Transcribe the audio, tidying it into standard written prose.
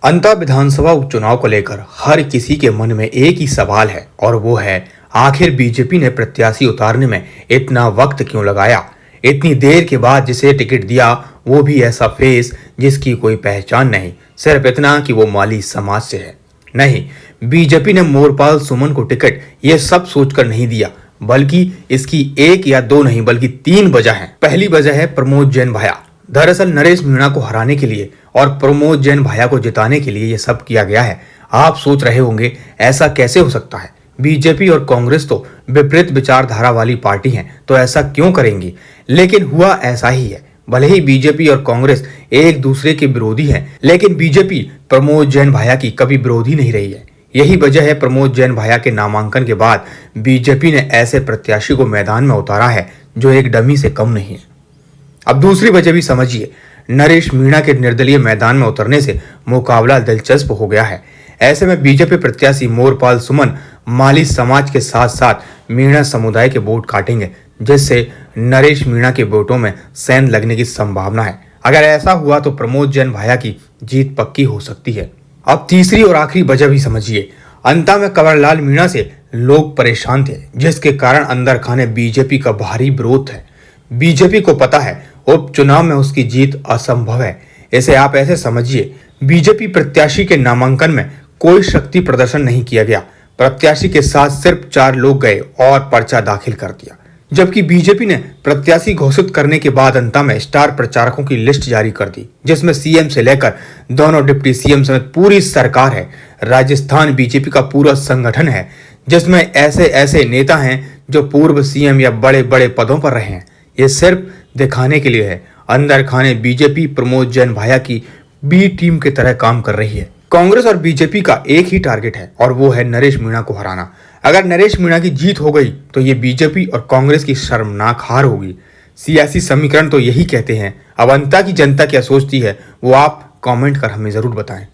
अंता विधानसभा उपचुनाव को लेकर हर किसी के मन में एक ही सवाल है और वो है आखिर बीजेपी ने प्रत्याशी उतारने में इतना वक्त क्यों लगाया। इतनी देर के बाद जिसे टिकट दिया वो भी ऐसा फेस जिसकी कोई पहचान नहीं, सिर्फ इतना कि वो माली समाज से है। नहीं, बीजेपी ने मोरपाल सुमन को टिकट ये सब सोचकर नहीं दिया, बल्कि इसकी एक या दो नहीं बल्कि तीन वजह है। पहली वजह है प्रमोद जैन भाया। दरअसल नरेश मीणा को हराने के लिए और प्रमोद जैन भाया को जिताने के लिए ये सब किया गया है। आप सोच रहे होंगे ऐसा कैसे हो सकता है, बीजेपी और कांग्रेस तो विपरीत विचारधारा वाली पार्टी हैं, तो ऐसा क्यों करेंगी। लेकिन हुआ ऐसा ही है। भले ही बीजेपी और कांग्रेस एक दूसरे के विरोधी हैं, लेकिन बीजेपी प्रमोद जैन भाया की कभी विरोधी नहीं रही है। यही वजह है प्रमोद जैन भाया के नामांकन के बाद बीजेपी ने ऐसे प्रत्याशी को मैदान में उतारा है जो एक डमी से कम नहीं है। अब दूसरी वजह भी समझिए, नरेश मीणा के निर्दलीय मैदान में उतरने से मुकाबला दिलचस्प हो गया है। ऐसे में बीजेपी प्रत्याशी मोरपाल सुमन माली समाज के साथ साथ मीणा समुदाय के वोट काटेंगे, जिससे नरेश मीणा के वोटों में सेंध लगने की संभावना है। अगर ऐसा हुआ तो प्रमोद जैन भाया की जीत पक्की हो सकती है। अब तीसरी और आखिरी वजह भी समझिए, अंता में कंवरलाल मीणा से लोग परेशान थे, जिसके कारण अंदर खाने बीजेपी का भारी विरोध है। बीजेपी को पता है उपचुनाव में उसकी जीत असंभव है। इसे आप ऐसे समझिए, बीजेपी प्रत्याशी के नामांकन में कोई शक्ति प्रदर्शन नहीं किया गया। प्रत्याशी के साथ सिर्फ 4 लोग गए और पर्चा दाखिल कर दिया, जबकि बीजेपी ने प्रत्याशी घोषित करने के बाद अंता में स्टार प्रचारकों की लिस्ट जारी कर दी, जिसमें सीएम से लेकर दोनों डिप्टी सीएम समेत पूरी सरकार है। राजस्थान बीजेपी का पूरा संगठन है, जिसमें ऐसे ऐसे नेता हैं जो पूर्व सीएम या बड़े बड़े पदों पर रहे हैं। ये सिर्फ दिखाने के लिए है। अंदर खाने बीजेपी प्रमोद जैन भाया की बी टीम की तरह काम कर रही है। कांग्रेस और बीजेपी का एक ही टारगेट है और वो है नरेश मीणा को हराना। अगर नरेश मीणा की जीत हो गई तो ये बीजेपी और कांग्रेस की शर्मनाक हार होगी। सियासी समीकरण तो यही कहते हैं। अब अंता की जनता क्या सोचती है वो आप कमेंट कर हमें जरूर बताएं।